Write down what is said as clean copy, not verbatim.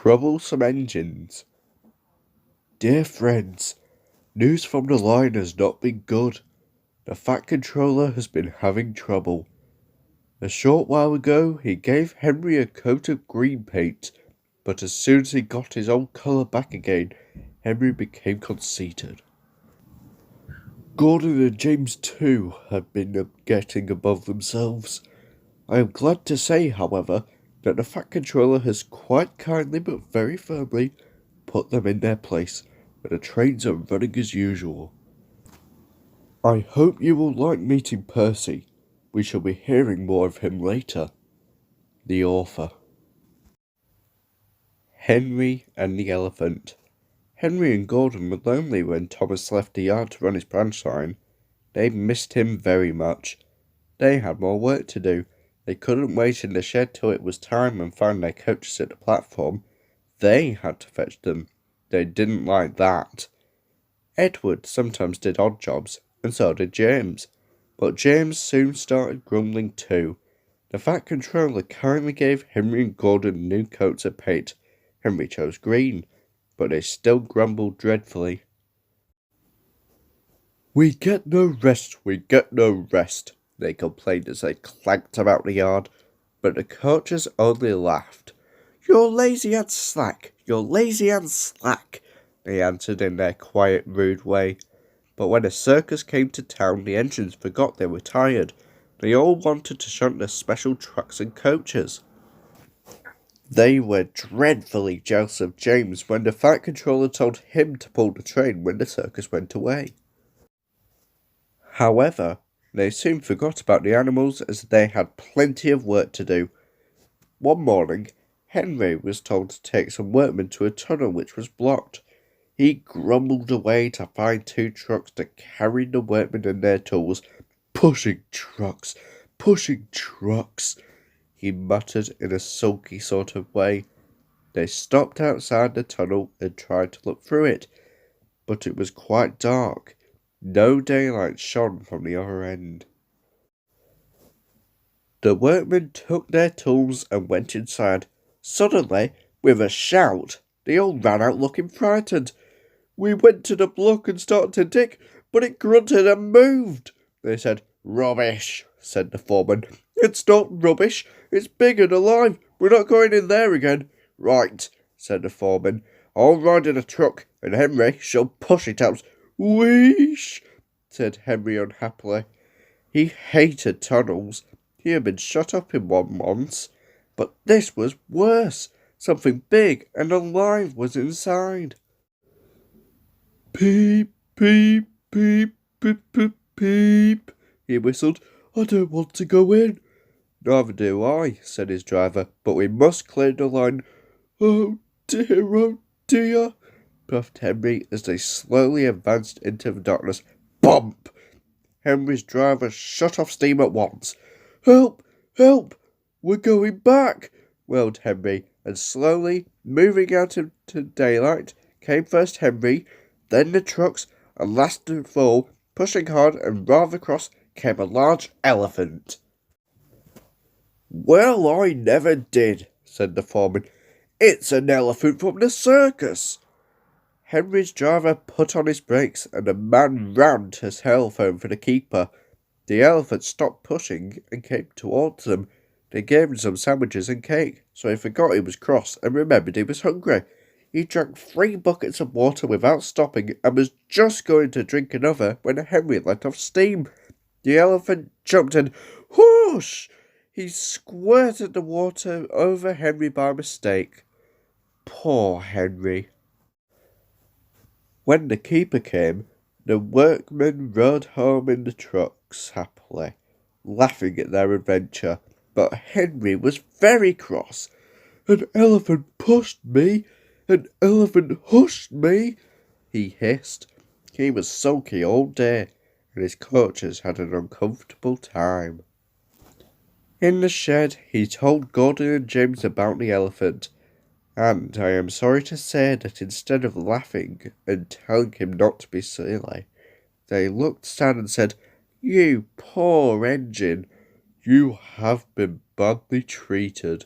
Troublesome engines. Dear friends, news from the line has not been good. The Fat Controller has been having trouble. A short while ago, he gave Henry a coat of green paint, but as soon as he got his old colour back again, Henry became conceited. Gordon and James too have been getting above themselves. I am glad to say, however, that the Fat Controller has quite kindly but very firmly put them in their place, and the trains are running as usual. I hope you will like meeting Percy. We shall be hearing more of him later. The author. Henry and the Elephant. Henry and Gordon were lonely when Thomas left the yard to run his branch line. They missed him very much. They had more work to do. They couldn't wait in the shed till it was time and find their coaches at the platform. They had to fetch them. They didn't like that. Edward sometimes did odd jobs, and so did James. But James soon started grumbling too. The Fat Controller kindly gave Henry and Gordon new coats of paint. Henry chose green, but they still grumbled dreadfully. We get no rest, they complained as they clanked about the yard, but the coaches only laughed. You're lazy and slack, they answered in their quiet, rude way. But when a circus came to town, the engines forgot they were tired. They all wanted to shunt their special trucks and coaches. They were dreadfully jealous of James when the Fat Controller told him to pull the train when the circus went away. However, they soon forgot about the animals as they had plenty of work to do. One morning, Henry was told to take some workmen to a tunnel which was blocked. He grumbled away to find 2 trucks to carry the workmen and their tools. Pushing trucks, he muttered in a sulky sort of way. They stopped outside the tunnel and tried to look through it, but it was quite dark. No daylight shone from the other end. The workmen took their tools and went inside. Suddenly, with a shout, they all ran out looking frightened. We went to the block and started to dig, but it grunted and moved. They said, Rubbish, said the foreman. It's not rubbish. It's big and alive. We're not going in there again. Right, said the foreman. I'll ride in a truck, and Henry shall push it out. Wheesh, said Henry unhappily. He hated tunnels. He had been shut up in one once, but this was worse. Something big and alive was inside. Peep, peep, peep, peep, peep, peep, he whistled. I don't want to go in. Neither do I, said his driver, but we must clear the line. Oh dear, puffed Henry as they slowly advanced into the darkness. Bump! Henry's driver shut off steam at once. Help! Help! We're going back! Wailed Henry, and slowly, moving out into daylight, came first Henry, then the trucks, and last of all, pushing hard and rather cross, came a large elephant. Well, I never did, said the foreman. It's an elephant from the circus. Henry's driver put on his brakes, and the man ran to his telephone for the keeper. The elephant stopped pushing and came towards them. They gave him some sandwiches and cake, so he forgot he was cross and remembered he was hungry. He drank 3 buckets of water without stopping and was just going to drink another when Henry let off steam. The elephant jumped and whoosh! He squirted the water over Henry by mistake. Poor Henry. When the keeper came, the workmen rode home in the trucks happily, laughing at their adventure. But Henry was very cross. An elephant pushed me. An elephant hushed me, he hissed. He was sulky all day, and his coaches had an uncomfortable time. In the shed, he told Gordon and James about the elephant, and I am sorry to say that instead of laughing and telling him not to be silly, they looked sad and said, You poor engine, you have been badly treated.